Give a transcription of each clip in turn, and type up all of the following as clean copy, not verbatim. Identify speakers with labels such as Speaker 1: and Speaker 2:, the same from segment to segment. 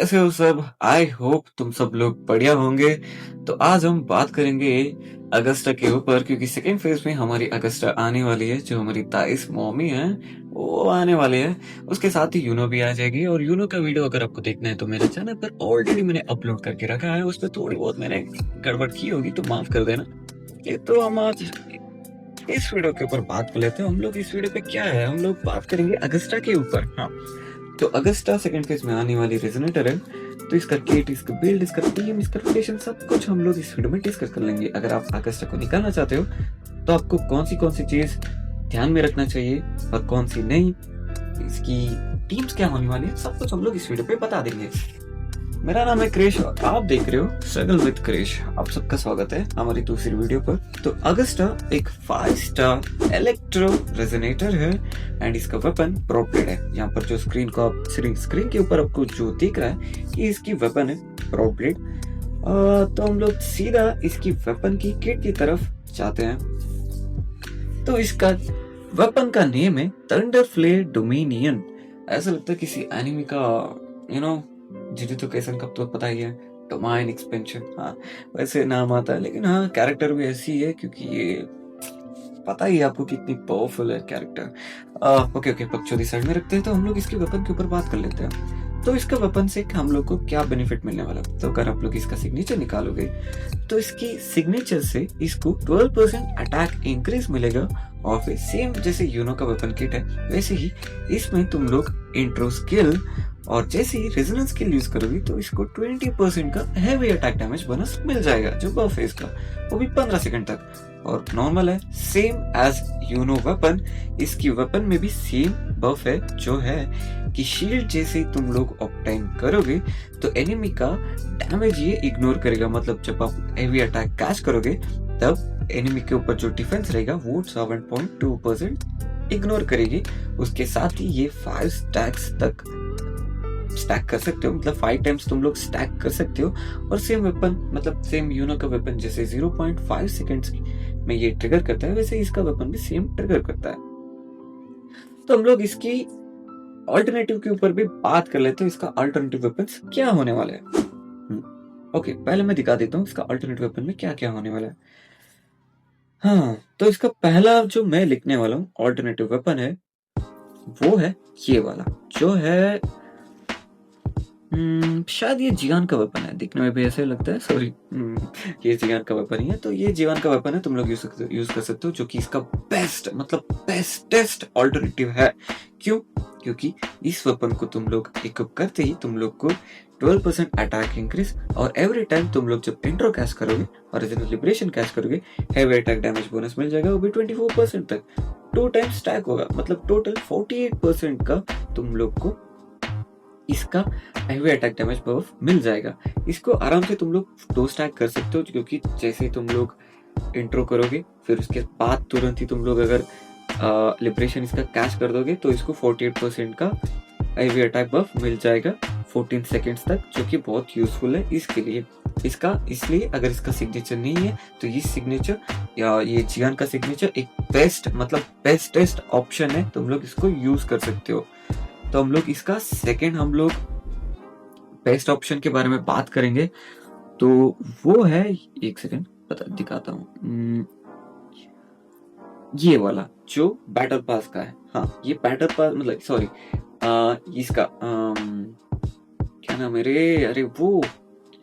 Speaker 1: कैसे हो सब? आई होप तुम सब लोग बढ़िया होंगे। तो आज हम बात करेंगे अगस्टा के ऊपर, क्योंकि सेकेंड फेज में हमारी अगस्टा आने वाली है। जो हमारी ताइस मॉमी है वो आने वाली है। उसके साथ ही यूनो भी आ जाएगी। और यूनो का वीडियो अगर आपको देखना है तो मेरे चैनल पर ऑलरेडी मैंने अपलोड करके रखा है। उस पर थोड़ी बहुत मैंने गड़बड़ की होगी तो माफ कर देना। ये तो हम आज इस वीडियो के ऊपर बात कर लेते हैं। हम लोग इस वीडियो पे क्या है, हम लोग बात करेंगे अगस्टा के ऊपर। हाँ, तो अगस्टा सेकंड फेज में आने वाली रेजोनेटर है। तो इसका किट, इसका बिल्ड, इसका टीम, इसका रोटेशन, सब कुछ हम लोग इस वीडियो में डिस्कस कर लेंगे। अगर आप अगस्टा को निकालना चाहते हो तो आपको कौन सी चीज ध्यान में रखना चाहिए और कौन सी नहीं, इसकी टीम्स क्या होने वाली है, सब कुछ हम लोग इस वीडियो पे बता देंगे। मेरा नाम है क्रिश और आप देख रहे हो स्ट्रगल विद क्रिश। आप सबका स्वागत है हमारी दूसरी वीडियो पर। तो अगस्टा एक 5 स्टार इलेक्ट्रो रेजोनेटर है एंड इसका वेपन प्रोप्लेट है। यहाँ पर जो स्क्रीन के ऊपर आपको जो दिख रहा है कि इसकी वेपन है प्रोप्लेट। तो हम लोग सीधा इसकी वेपन की किट की तरफ जाते हैं। तो इसका वेपन का नेम है थंडर फ्लेयर डोमिनियन। ऐसा लगता है किसी एनिमी का, जिजितो कैसन का तो पता ही है, डोमाइन एक्सपेंशन। हाँ, वैसे नाम आता है, लेकिन हाँ कैरेक्टर भी ऐसी है क्योंकि ये पता ही है आपको कितनी पावरफुल है कैरेक्टर। ओके बकचोदी साइड में रखते हैं। तो हम लोग इसके वेपन के ऊपर बात कर लेते हैं। तो इसका वेपन से हम लोग को क्या बेनिफिट मिलने वाला है। तो अगर आप लोग इसका सिग्नेचर निकालोगे तो इसकी सिग्नेचर से इसको 12% अटैक इंक्रीज मिलेगा। और फिर सेम जैसे यूनो का वेपन किट है वैसे ही इसमें तुम लोग इंट्रो स्किल और जैसे ही रेजोनेंस स्किल यूज करोगे तो इसको 20% का हैवी अटैक डैमेज बोनस मिल जाएगा, जो बफ है इसका, वो भी 15 सेकंड तक। और नॉर्मल है, सेम एज यूनो वेपन। इसकी वेपन में भी सेम बफ है, जो है कि शील्ड जैसे तुम लोग ऑब्टेन करोगे तो एनिमी का डैमेज ये इग्नोर करेगा। मतलब जब आप हैवी अटैक कैच करोगे तब एनिमी के ऊपर जो डिफेंस रहेगा वो 7.2% इग्नोर करेगी। उसके साथ ही ये 5 स्टैक्स तक स्टैक कर सकते हो, मतलब 5 टाइम्स तुम लोग स्टैक कर सकते हो। और सेम वेपन, मतलब सेम यूनो का वेपन जैसे 0.5 सेकेंड्स में ये ट्रिगर करता है, वैसे इसका वेपन भी सेम ट्रिगर करता है। तो हम लोग इसकी अल्टरनेटिव के ऊपर भी बात कर लेते हैं। इसका अल्टरनेटिव वेपन्स क्या होने वाले हैं। ओके, पहले मैं दिखा देता हूँ इसका अल्टरनेटिव वेपन में क्या क्या होने वाला है। हाँ, तो इसका पहला जो मैं लिखने वाला हूँ अल्टरनेटिव वेपन है वो है ये वाला, जो है शायद ये जियान का वेपन है। दिखने में भी ऐसे लगता है, सॉरी, ये जियान का वेपन ही है। तो ये जियान का वेपन है, तुम लोग यूज कर सकते हो, जो कि इसका बेस्ट, मतलब बेस्टेस्ट ऑल्टरनेटिव है। क्यों? क्योंकि इस वेपन को तुम लोग इक्विप करते ही तुम लोग को 12% अटैक इंक्रीज, और एवरी टाइम तुम लोग जब इंट्रो कैच करोगे और लिबरेशन कैच करोगे हैवी अटैक डैमेज बोनस मिल जाएगा, वो भी 24% तक। 2 टाइम्स स्टैक होगा, मतलब टोटल 48% का तुम लोग को इसका हैवी अटैक डैमेज बफ मिल जाएगा। इसको आराम से तुम लोग 2 स्टैक कर सकते हो, क्योंकि जैसे ही तुम लोग इंट्रो करोगे फिर उसके बाद तुरंत ही तुम लोग अगर लिबरेशन इसका कैच कर दोगे तो इसको 48% का हैवी अटैक बफ मिल जाएगा 14 सेकेंड्स तक, जो कि बहुत यूजफुल है इसके लिए। इसलिए अगर इसका सिग्नेचर नहीं है तो ये सिग्नेचर या ये जियान का सिग्नेचर एक बेस्ट, मतलब बेस्टेस्ट ऑप्शन है, तुम लोग इसको यूज कर सकते हो। तो हम लोग इसका सेकंड बेस्ट ऑप्शन के बारे में बात करेंगे। तो वो है, एक सेकंड दिखाता हूँ, ये वाला जो बैटल पास का है। हाँ, ये बैटल पास, मतलब सॉरी, इसका क्या नाम है रे, अरे वो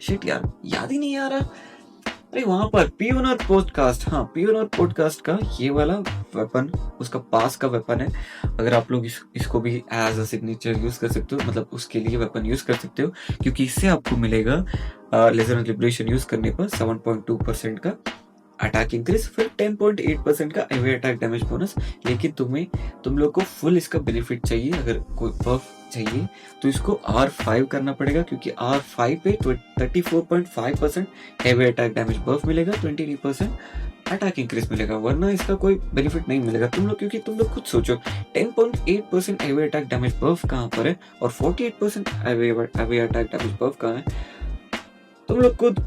Speaker 1: शिट यार, याद ही नहीं आ रहा। अरे वहां पर पियोनर पॉडकास्ट, हाँ पियोनर पॉडकास्ट का ये वाला वेपन उसका पास का वेपन है। अगर आप लोग इसको भी एज अ सिग्नेचर यूज कर सकते हो, मतलब उसके लिए वेपन यूज कर सकते हो, क्योंकि इससे आपको मिलेगा लेजर लिबरेशन यूज करने पर 7.2% का अटैक इंक्रीज, फिर 10.8% का हैवी अटैक डैमेज बोनस। लेकिन तुम लोग को फुल इसका बेनिफिट चाहिए, अगर कोई बफ चाहिए तो इसको R5 करना पड़ेगा, क्योंकि R5 पे 34.5% हैवी अटैक डैमेज बफ मिलेगा, 20% अटैक इंक्रीज मिलेगा, वरना इसका कोई बेनिफिट नहीं मिलेगा तुम लोग। क्योंकि तुम लोग खुद सोचो, 10.8% हैवी अटैक डैमेज बफ कहाँ पर है और 48% हैवी अटैक डैमेज बफ कहाँ है, तुम लोग खुद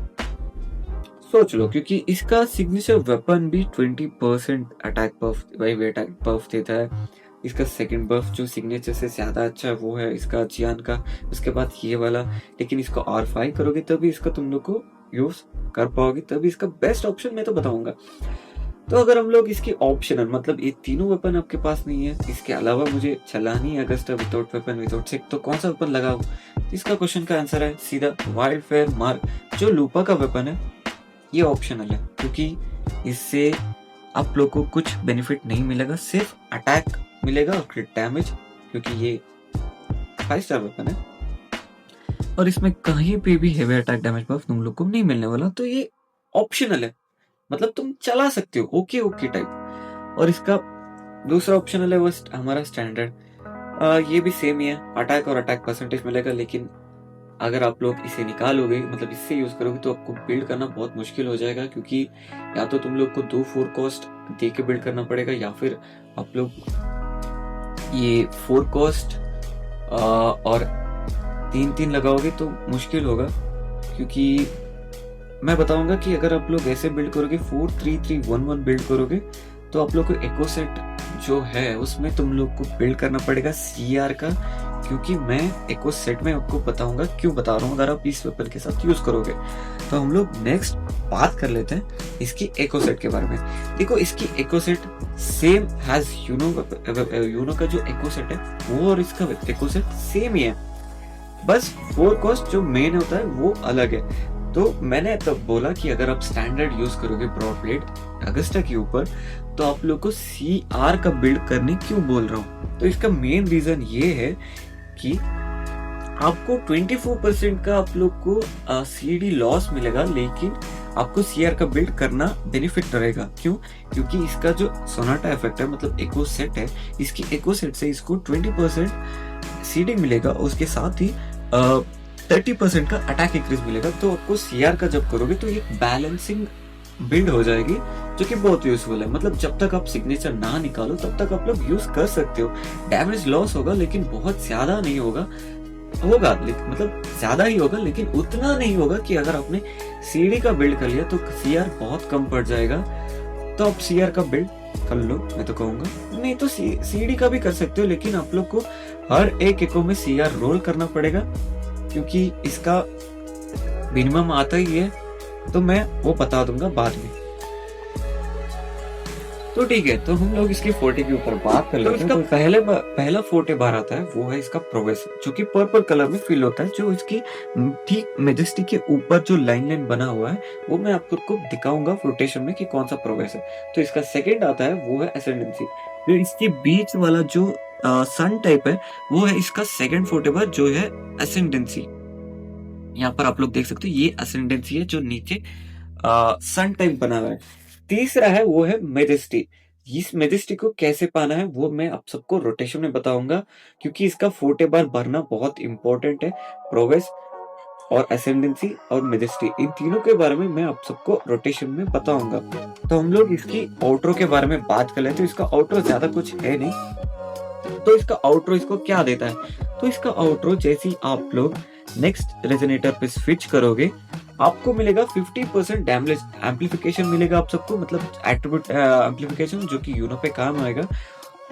Speaker 1: सोच लो। क्योंकि इसका सिग्नेचर वेपन भी 20% अटैक बफ देता है, इसका सेकंड बफ जो सिग्नेचर से ज्यादा अच्छा है वो है इसका जियान का, उसके बाद ये वाला। लेकिन इसको R5 करोगे तभी इसका तुम लोग को यूज कर पाओगे, तभी इसका बेस्ट ऑप्शन मैं तो बताऊंगा। तो अगर हम लोग इसकी ऑप्शनल मतलब ये तीनों वेपन आपके पास नहीं है, इसके अलावा मुझे चलानी है अगस्टा विदाउट वेपन विदाउट सिक, तो कौन सा वेपन लगाऊं? इसका क्वेश्चन का आंसर है सीधा वाइल्ड फेयर मार्क जो लूपा का वेपन है, ये ऑप्शनल है क्योंकि इससे आप लोग को कुछ बेनिफिट नहीं मिलेगा, सिर्फ अटैक मिलेगा और क्रिट डैमेज, क्योंकि ये 5 स्टार वेपन है और इसमें कहीं पे भी हेवी अटैक डैमेज बफ तुम लोग को नहीं मिलने वाला। तो ये ऑप्शनल है, मतलब तुम चला सकते हो ओके ओके टाइप। और इसका दूसरा ऑप्शनल है वो हमारा स्टैंडर्ड, ये भी सेम ही है, अटैक और अटैक परसेंटेज मिलेगा। लेकिन अगर आप लोग इसे निकालोगे मतलब इससे यूज करोगे तो आपको बिल्ड करना बहुत मुश्किल हो जाएगा, क्योंकि या तो तुम लोग को 2 4 कॉस्ट दे के बिल्ड करना पड़ेगा, या फिर आप लोग ये 4 कॉस्ट और 3 लगाओगे तो मुश्किल होगा। क्योंकि मैं बताऊंगा कि अगर आप लोग ऐसे बिल्ड करोगे 4 3 3 1 1 बिल्ड करोगे तो आप लोग को एको सेट जो है उसमें तुम लोग को बिल्ड करना पड़ेगा CR का, क्योंकि मैं एको सेट में आपको बताऊंगा क्यों बता रहा हूँ अगर आप इस वेपन के साथ यूज करोगे। तो हम लोग नेक्स्ट बात कर लेते हैं इसकी एको सेट के बारे में। देखो इसकी एको सेट सेम हैज यूनो का जो एको सेट है वो और इसका एको सेट सेम ही है, बस 4 कॉस्ट जो मेन होता है वो अलग है। तो मैंने तब बोला कि अगर आप स्टैंडर्ड यूज करोगे ब्रॉड ब्लेड अगस्टा के ऊपर तो आप लोग को CR का बिल्ड करने क्यों बोल रहा हूँ, तो इसका मेन रीजन ये है कि आपको 24% का आप लोग को CD लॉस मिलेगा, लेकिन आपको CR का बिल्ड करना बेनिफिट रहेगा। क्यों? क्योंकि इसका जो सोनाटा इफेक्ट है मतलब एको सेट है, इसकी एको सेट से इसको 20% CD मिलेगा, उसके साथ ही 30% का अटैक इंक्रीज मिलेगा। तो आपको CR का जब करोगे तो एक बैलेंसिंग बिल्ड हो जाएगी जो कि बहुत यूजफुल है। मतलब जब तक आप सिग्नेचर ना निकालो तब तक आप लोग यूज कर सकते हो। डैमेज लॉस होगा लेकिन बहुत ज्यादा नहीं होगा, मतलब ज्यादा ही होगा लेकिन उतना नहीं होगा कि अगर आपने CD का बिल्ड कर लिया तो CR बहुत कम पड़ जाएगा। तो आप CR का बिल्ड कर लो मैं तो कहूंगा, नहीं तो CD का भी कर सकते हो, लेकिन आप लोग को हर एक एको में CR रोल करना पड़ेगा क्योंकि इसका मिनिमम आता ही है, तो मैं वो बता दूंगा बाद में। तो ठीक है, तो हम लोग इसकी फोर्टे के ऊपर बात कर लेते हैं। तो इसका पहला फोर्टे बार आता है वो है इसका प्रोग्रेस, जो कि पर्पल कलर में फील होता है, जो इसकी ठीक मेजेस्टिक के ऊपर जो लाइन बना हुआ है वो मैं आपको दिखाऊंगा रोटेशन में कि कौन सा प्रोग्रेस है। तो इसका सेकंड आता है वो है एसेंडेंसी, जो इसके बीच वाला जो सन टाइप है वो है इसका सेकंड फोर्टे बार जो है एसेंडेंसी। यहाँ पर आप लोग देख सकते हो ये एसेंडेंसी है जो नीचे सन टाइप बना हुआ है। तीसरा है वो है मेजेस्टी। इस मेजेस्टी को कैसे पाना है वो मैं आप सबको रोटेशन में बताऊंगा, क्योंकि इसका फोर्टे बार भरना बहुत इंपॉर्टेंट है। प्रोग्रेस और एसेंडेंसी और मेजेस्टी, इन तीनों के बारे में मैं आप सबको रोटेशन में बताऊंगा। तो हम लोग इसकी आउटरो के बारे में बात कर लेते हैं। तो इसका आउटरो ज्यादा कुछ है नहीं, तो इसका आउटरो इसको क्या देता है, तो इसका आउटरो जैसे ही आप लोग नेक्स्ट रेजोनेटर पे स्विच करोगे आपको मिलेगा 50% डैमेज एम्पलीफिकेशन मिलेगा आप सबको, मतलब एट्रीब्यूट एम्पलीफिकेशन जो कि यूनो पे काम आएगा।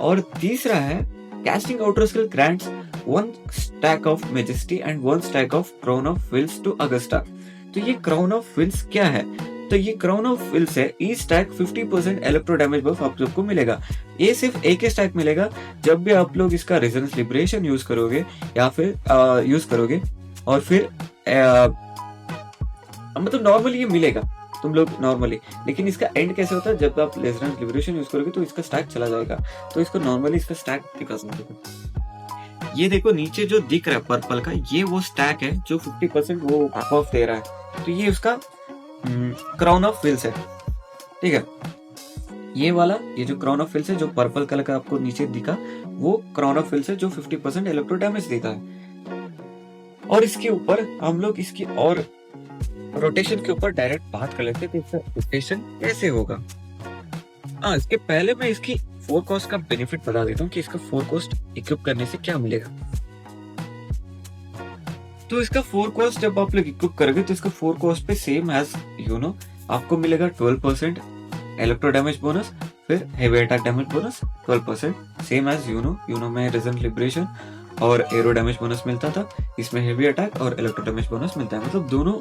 Speaker 1: और तीसरा है casting outer skill grants 1 stack of majesty and 1 stack of crown of wills to Augusta। तो ये crown of wills क्या है, तो ये crown of wills है, each stack 50% इलेक्ट्रो डैमेज बफ आप सबको मिलेगा। ये सिर्फ एक ही स्टैक मिलेगा जब भी आप लोग इसका रेजोनेंस लिबरेशन यूज करोगे या फिर यूज करोगे, और फिर मतलब नॉर्मली ये मिलेगा तुम लोग नॉर्मली, लेकिन इसका एंड कैसे होता है जब आप रेजोनेंस लिबरेशन यूज करोगे तो इसका स्टैक चला जाएगा। तो इसको नॉर्मली इसका स्टैक दिखा सकते हो, ये देखो नीचे जो दिख रहा है पर्पल का, ये वो स्टैक है जो 50% वो ऑफ दे रहा है। तो ये उसका क्राउन ऑफ विल्स है, ठीक है। ये वाला ये जो क्राउन ऑफ विल्स है जो पर्पल कलर का आपको नीचे दिखा, वो क्राउन ऑफ विल्स है जो 50% इलेक्ट्रो डैमेज देता है। और इसके ऊपर हम लोग इसकी और रोटेशन के ऊपर डायरेक्ट बात कर लेते हैं कि इसका रोटेशन कैसे होगा। इसके पहले मैं इसकी 4 कॉस्ट का बेनिफिट बता देता हूँ कि इसका 4 कॉस्ट इक्विप करने से क्या मिलेगा। तो इसका 4 कॉस्ट जब आप लोग इक्विप करोगे तो इसका 4 कॉस्ट पे सेम एज आपको मिलेगा 12% इलेक्ट्रो डैमेज बोनस, फिर heavy attack damage bonus 12%, same as यूनो में रेजन लिबरेशन और एरो डैमेज बोनस मिलता था, इसमें हेवी अटैक और इलेक्ट्रो डैमेज बोनस मिलता है। मतलब दोनों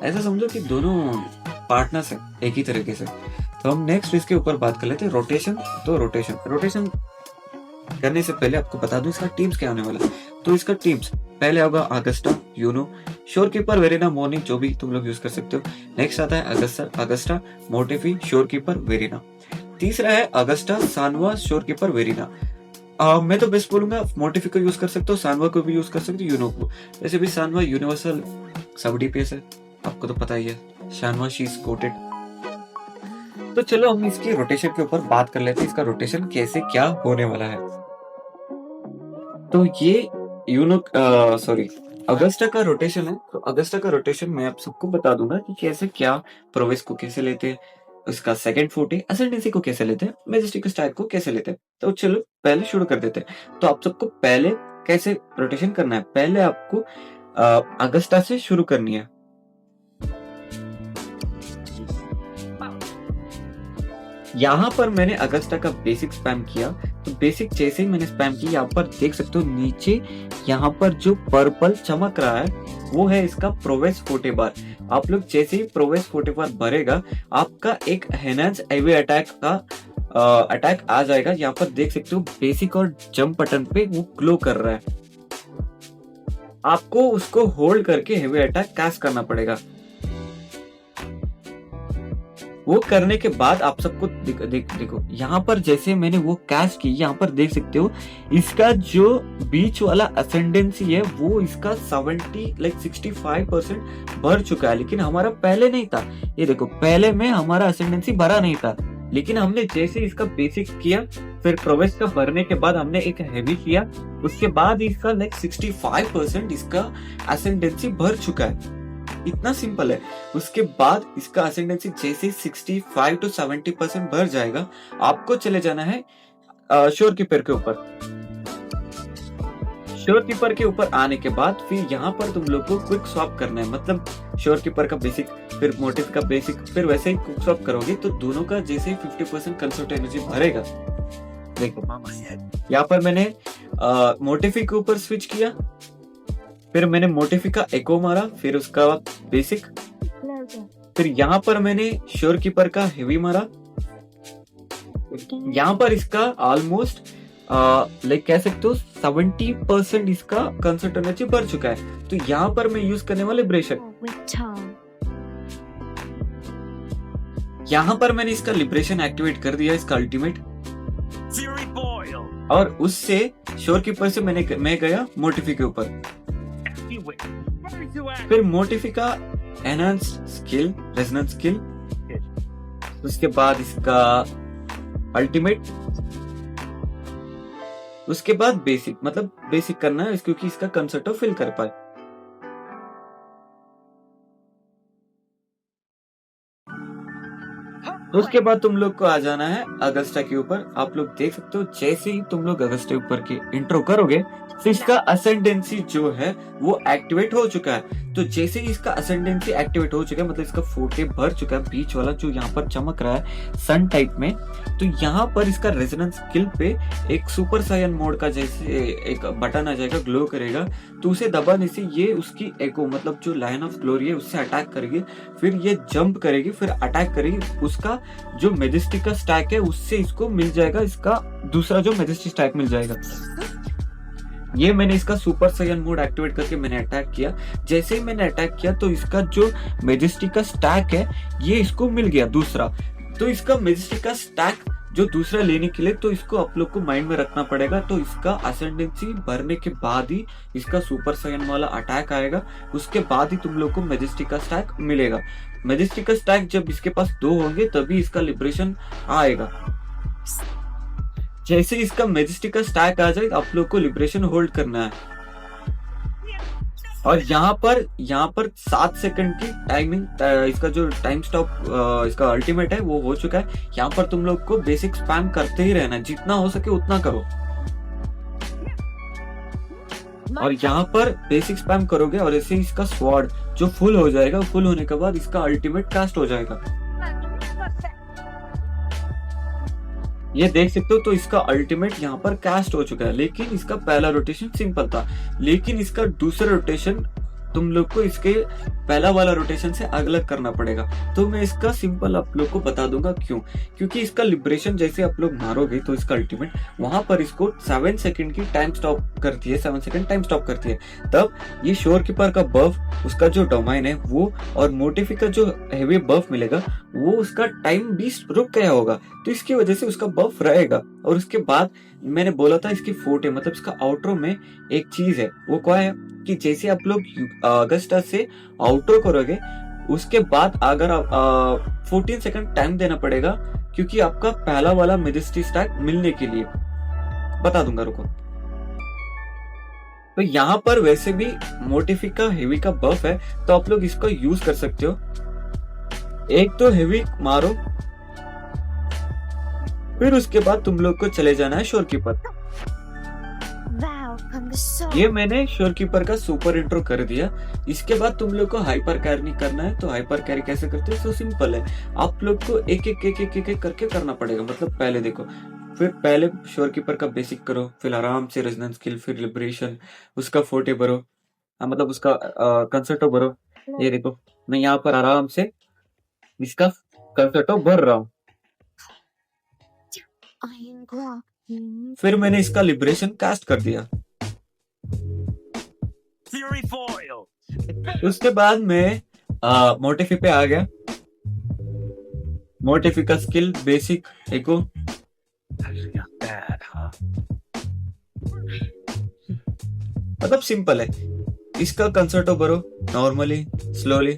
Speaker 1: ऐसा समझो कि दोनों पार्टनर्स है एक ही तरीके से। तो हम नेक्स्ट इसके ऊपर बात कर लेते हैं रोटेशन। तो रोटेशन करने से पहले आपको बता दूं इसका टीम्स क्या होने वाला है। तो इसका टीम्स पहले होगा अगस्टा, यूनो, शोरकीपर, वेरिना, मोर्निंग, जो भी तुम लोग यूज कर सकते हो। नेक्स्ट आता है अगस्टा, मोटिफी, शोरकीपर, वेरिना। तीसरा है अगस्टा, सानवा, शोरकीपर, वेरिना। मैं तो बेस्ट बोलूंगा मोटिफी को यूज कर सकते हो, सानवा को भी यूज कर सकते हो, यूनो को। वैसे भी सानवा यूनिवर्सल सब डीपीएस है, आपको तो पता ही है। सानवा शी इज कोटेड। तो चलो हम इसकी रोटेशन के ऊपर बात कर लेते हैं, इसका रोटेशन कैसे क्या होने वाला है। तो ये अगस्टा का रोटेशन है। तो अगस्टा का रोटेशन मैं आप सबको बता दूंगा कि कैसे क्या, प्रोवेस को कैसे लेते हैं, उसका सेकंड फोर्ट है, असेंडेंसी को कैसे लेते हैं, मेजेस्टिक स्टाइल को कैसे लेते हैं। तो चलो पहले शुरू कर देते हैं। तो आप सबको पहले कैसे रोटेशन करना है, पहले आपको अगस्टा से शुरू करनी है। यहाँ पर मैंने अगस्टा का बेसिक स्पैम किया। तो बेसिक जैसे ही मैंने स्पैम किया, यहाँ पर देख सकते हो नीचे यहाँ पर जो पर्पल चमक रहा है वो है इसका प्रोवेस 40 बार। आप लोग जैसे ही प्रोवेस 40 बार भरेगा, आपका एक एनहांस हेवी अटैक का अटैक आ जाएगा। यहाँ पर देख सकते हो बेसिक और जंप बटन पे वो ग्लो कर रहा है। आपको उसको होल्ड करके हेवी अटैक कास्ट करना पड़ेगा। वो करने के बाद आप सबको देखो यहाँ पर जैसे मैंने वो कैश की, यहाँ पर देख सकते हो इसका जो बीच वाला असेंडेंसी है वो इसका 65% भर चुका है, लेकिन हमारा पहले नहीं था। ये देखो पहले में हमारा असेंडेंसी भरा नहीं था, लेकिन हमने जैसे इसका बेसिक किया, फिर प्रोवेस का भरने के बाद हमने एक हैवी किया, उसके बाद इसका 65% इसका असेंडेंसी भर चुका है। इतना सिंपल है। उसके बाद इसका असेंडेंसी जैसे 65 to 70% भर जाएगा, आपको चले जाना है शोरकीपर के ऊपर। शोरकीपर के ऊपर आने के बाद फिर यहाँ पर तुम लोग को क्विक स्वैप करना है। मतलब शोरकीपर का बेसिक, फिर मोटिव का बेसिक, फिर वैसे ही क्विक स्वैप करोगे तो दोनों का जैसे 50% कंसर्ट एनर्जी भरेगा। देखो यहाँ पर मैंने मोटिफी के ऊपर स्विच किया, फिर मैंने मोटिफी का एको मारा, फिर उसका बेसिक, फिर यहाँ पर मैंने शोरकीपर का हेवी मारा। यहाँ पर इसका ऑलमोस्ट लाइक कह सकते हो 70% इसका कंसर्ट एनर्जी भर चुका है। तो यहाँ पर मैं यूज करने वाला लिबरेशन, यहाँ पर मैंने इसका लिबरेशन एक्टिवेट कर दिया, इसका अल्टीमेट, और उससे शोरकीपर से मैं गया मोटिफी के ऊपर। फिर मोटिफी का एनहांस स्किल, रेजोनेंस स्किल, उसके बाद इसका अल्टीमेट, उसके बाद बेसिक। मतलब बेसिक करना है क्योंकि इसका कंसर्टो फिल कर पाए। उसके बाद तुम लोग को आ जाना है अगस्टा के ऊपर। आप लोग देख सकते हो जैसे ही तुम लोग अगस्टा ऊपर के इंट्रो करोगे तो इसका असेंडेंसी जो है वो एक्टिवेट हो चुका है। तो जैसे ही इसका असेंडेंसी एक्टिवेट हो चुका है, मतलब इसका 40 भर चुका है, बीच वाला जो यहाँ पर चमक रहा है सन टाइप में, तो यहाँ पर इसका रेजोनेंस स्किल पे एक सुपर सायन मोड का जैसे एक बटन आ जाएगा, ग्लो करेगा। तो उसे दबाने से ये उसकी एको, मतलब जो लाइन ऑफ ग्लोरी है उससे अटैक करेगी, फिर ये जंप करेगी, फिर अटैक करेगी। उसका जो मेजेस्टिक का स्टैक है उससे इसको मिल जाएगा, इसका दूसरा जो मेजेस्टिक स्टैक मिल जाएगा। ये मैंने इसका सुपर सायन मोड एक्टिवेट करके मैंने अटैक किया। जैसे ही मैंने अटैक किया तो इसका जो मेजेस्टिक का स्टैक है ये इसको मिल गया दूसरा। तो इसका मेजेस्टिक का स्टैक जो दूसरा लेने के लिए, तो इसको आप लोग को माइंड में रखना पड़ेगा। तो इसका असेंडेंसी भरने के बाद ही इसका सुपर सायन वाला अटैक आएगा, उसके बाद ही तुम लोग को मेजेस्टिक का स्टैक मिलेगा। मेजेस्टिक का स्टैक जब इसके पास 2 होंगे तभी इसका लिबरेशन आएगा। जैसे इसका मेजेस्टिक का स्टैक आ जाए आप लोग को लिबरेशन होल्ड करना है। और यहाँ पर 7 सेकंड की टाइमिंग, इसका जो टाइम स्टॉप इसका अल्टीमेट है वो हो चुका है। यहाँ पर तुम लोग को बेसिक स्पैम करते ही रहना, जितना हो सके उतना करो। और यहाँ पर बेसिक स्पैम करोगे और ऐसे इसका स्वॉर्ड जो फुल हो जाएगा, फुल होने के बाद इसका अल्टीमेट कास्ट हो जाएगा। ये देख सकते हो, तो इसका अल्टीमेट यहाँ पर कास्ट हो चुका है, लेकिन इसका पहला रोटेशन सिंपल था, लेकिन इसका दूसरा रोटेशन तुम लोग को इसके पहला वाला रोटेशन से अलग करना पड़ेगा। तो मैं इसका सिंपल आप लोग को बता दूंगा क्यों। क्योंकि इसका लिबरेशन जैसे आप लोग मारोगे तो इसका अल्टीमेट वहां पर इसको 7 सेकंड की टाइम स्टॉप करती है, 7 सेकंड टाइम स्टॉप करती है। तब ये शोर कीपर का बफ, उसका जो डोमाइन है वो, और मोटिफी का जो हेवी बफ मिलेगा वो, उसका टाइम भी रुक गया होगा, तो इसकी वजह से उसका बफ रहेगा। और उसके बाद मैंने बोला था इसकी फोर्टे मतलब इसका आउटरो में एक चीज है, वो क्या है कि जैसे आप लोग अगस्टा से आउटरो करोगे उसके बाद अगर आप 14 सेकंड टाइम देना पड़ेगा, क्योंकि आपका पहला वाला मेजेस्टी स्टैक मिलने के लिए। बता दूंगा, रुको। तो यहाँ पर वैसे भी मोटिफी का हेवी का बफ है, तो आप लोग इसको यूज कर सकते हो। एक तो हेवी मारो, फिर उसके बाद तुम लोग को चले जाना है शोरकीपर। ये मैंने शोरकीपर का सुपर इंट्रो कर दिया। इसके बाद तुम लोग को हाइपर कैरी करना है। तो हाइपर कैरी कैसे करते हैं? तो सिंपल है, आप लोग को एक एक एक एक एक एक करके करना पड़ेगा। मतलब पहले देखो, फिर पहले शोरकीपर का बेसिक करो, फिर आराम से रेजोनेंस स्किल, फिर लिबरेशन, उसका फोर्टे भरो, मतलब उसका कंसर्टो भरो। ये देखो मैं यहाँ पर आराम से इसका कंसर्टो भर रहा हूँ। फिर मैंने इसका लिबरेशन कास्ट कर दिया। उसके बाद मैं मोटिफी पे आ गया। मोटिफी का स्किल बेसिक एको, मतलब सिंपल है। इसका कंसर्टो भरो नॉर्मली, स्लोली।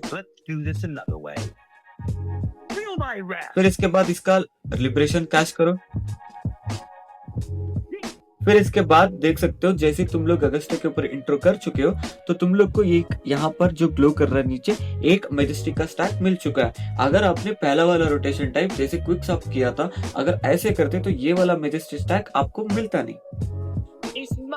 Speaker 1: फिर इसके बाद इसका लिबरेशन कास्ट करो। फिर इसके बाद देख सकते हो जैसे तुम लोग अगस्टा के ऊपर इंट्रो कर चुके हो, तो तुम लोग को ये यहाँ पर जो ग्लो कर रहा है नीचे, एक मैजेस्टिक का स्टैक मिल चुका है। अगर आपने पहला वाला रोटेशन टाइप जैसे क्विक शॉप किया था, अगर ऐसे करते तो ये वाला मैजेस्टिक स्टैक आपको मिलता नहीं।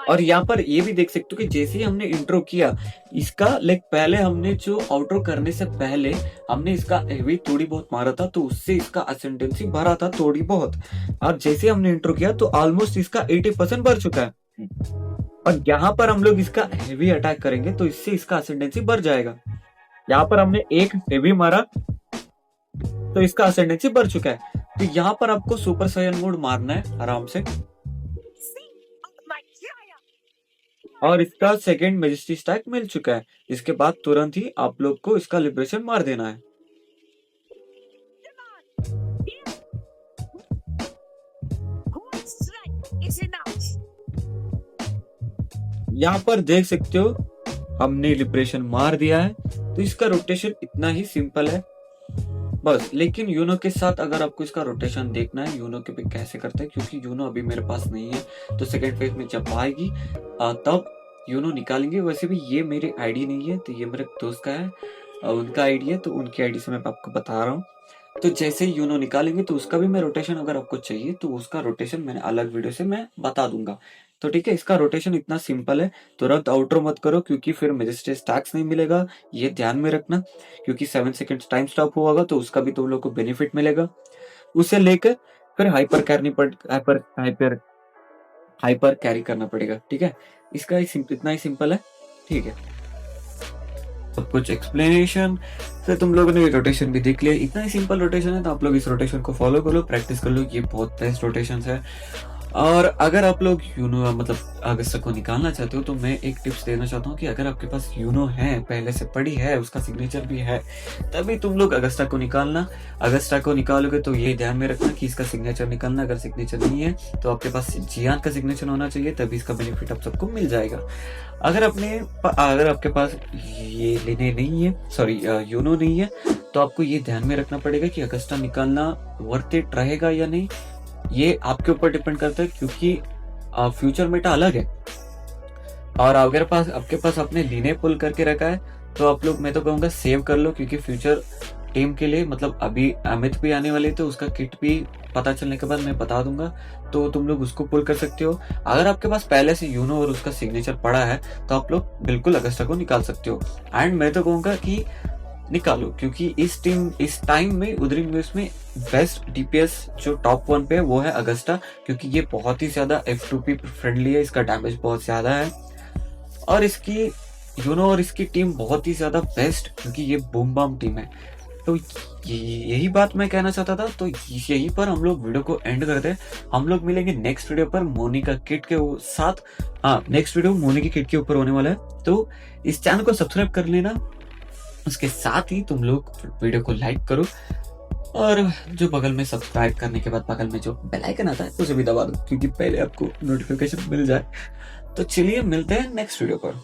Speaker 1: और यहाँ पर ये भी देख सकते हो कि जैसे ही हमने इंट्रो किया इसका, लाइक पहले हमने जो आउटरो करने से पहले हमने इसका हेवी थोड़ी बहुत मारा था, तो उससे इसका असेंडेंसी भरा था थोड़ी बहुत। और जैसे हमने इंट्रो किया तो ऑलमोस्ट इसका 80% भर चुका है। और यहाँ पर हम लोग इसका हेवी अटैक करेंगे तो इससे इसका असेंडेंसी बढ़ जाएगा। यहाँ पर हमने एक हेवी मारा तो इसका असेंडेंसी बढ़ चुका है। तो यहाँ पर आपको सुपर सायन मोड मारना है आराम से, और इसका सेकंड मैजेस्टी स्टैक मिल चुका है। इसके बाद तुरंत ही आप लोग को इसका लिबरेशन मार देना है। यहाँ पर देख सकते हो हमने लिबरेशन मार दिया है। तो इसका रोटेशन इतना ही सिंपल है बस। लेकिन यूनो के साथ अगर आपको इसका रोटेशन देखना है, यूनो के पे कैसे करते हैं, क्योंकि यूनो अभी मेरे पास नहीं है, तो सेकंड फेज में जब आएगी तब यूनो निकालेंगे। वैसे भी ये मेरी आईडी नहीं है, तो ये मेरे दोस्त का है, उनका आईडी है, तो उनकी आईडी से मैं आपको बता रहा हूँ। तो जैसे ही यूनो निकालेंगे तो उसका भी मैं रोटेशन अगर आपको चाहिए तो उसका रोटेशन मैंने अलग वीडियो से मैं बता दूंगा। तो ठीक है, इसका रोटेशन इतना सिंपल है। तुरंत आउटरो मत करो क्योंकि फिर मैजेस्टिक स्टैक्स नहीं मिलेगा, ये ध्यान में रखना। क्योंकि 7 सेकंड टाइम स्टॉप होगा तो उसका भी तुम लोग को बेनिफिट मिलेगा। उसे लेकर फिर हाइपर कैरी करना पड़ेगा। ठीक है, इसका इतना ही सिंपल है। ठीक है, सब कुछ एक्सप्लेनेशन, फिर तुम लोगों ने रोटेशन भी देख लिया। इतना ही सिंपल रोटेशन है, तो आप लोग इस रोटेशन को फॉलो कर लो, प्रैक्टिस कर लो। ये बहुत बेस्ट रोटेशन है। और अगर आप लोग यूनो मतलब अगस्टा को निकालना चाहते हो तो मैं एक टिप्स देना चाहता हूँ कि अगर आपके पास यूनो है, पहले से पड़ी है, उसका सिग्नेचर भी है, तभी तुम लोग अगस्टा को निकालना। अगस्टा को निकालोगे तो ये ध्यान में रखना कि इसका सिग्नेचर निकालना। अगर सिग्नेचर नहीं है तो आपके पास जियान का सिग्नेचर होना चाहिए, तभी इसका बेनिफिट आप सबको मिल जाएगा। अगर आपके पास ये लेने नहीं है, सॉरी यूनो नहीं है, तो आपको ये ध्यान में रखना पड़ेगा कि अगस्टा निकालना वर्थ इट रहेगा या नहीं, ये आपके ऊपर डिपेंड करता है। क्योंकि फ्यूचर मेटा अलग है, और अगर आपके पास आपने लीने पुल करके रखा है तो आप लोग, मैं तो कहूँगा सेव कर लो, क्योंकि फ्यूचर टीम के लिए, मतलब अभी अमित भी आने वाले, तो उसका किट भी पता चलने के बाद मैं बता दूंगा, तो तुम लोग उसको पुल कर सकते हो। अगर आपके पास पहले से यूनो और उसका सिग्नेचर पड़ा है तो आप लोग बिल्कुल अगस्टा को निकाल सकते हो। एंड मैं तो कहूँगा कि निकालो, क्योंकि इस टाइम में उदरिंग वेव्स में बेस्ट डीपीएस जो टॉप 1 पे है वो है अगस्टा, क्योंकि ये बहुत ही ज्यादा F2P फ्रेंडली है, इसका डैमेज बहुत ज्यादा है और इसकी और इसकी टीम बहुत ही ज्यादा बेस्ट, क्योंकि ये बूम बम टीम है। तो यही बात मैं कहना चाहता था। तो यहीं पर हम लोग वीडियो को एंड करते हैं। हम लोग मिलेंगे नेक्स्ट वीडियो पर मोनी का किट के साथ। हाँ, नेक्स्ट वीडियो मोनी की किट के ऊपर होने वाला है, तो इस चैनल को सब्सक्राइब कर लेना। उसके साथ ही तुम लोग वीडियो को लाइक करो और जो बगल में सब्सक्राइब करने के बाद बगल में जो बेल आइकन आता है उसे भी दबा दो, क्योंकि पहले आपको नोटिफिकेशन मिल जाए। तो चलिए मिलते हैं नेक्स्ट वीडियो पर।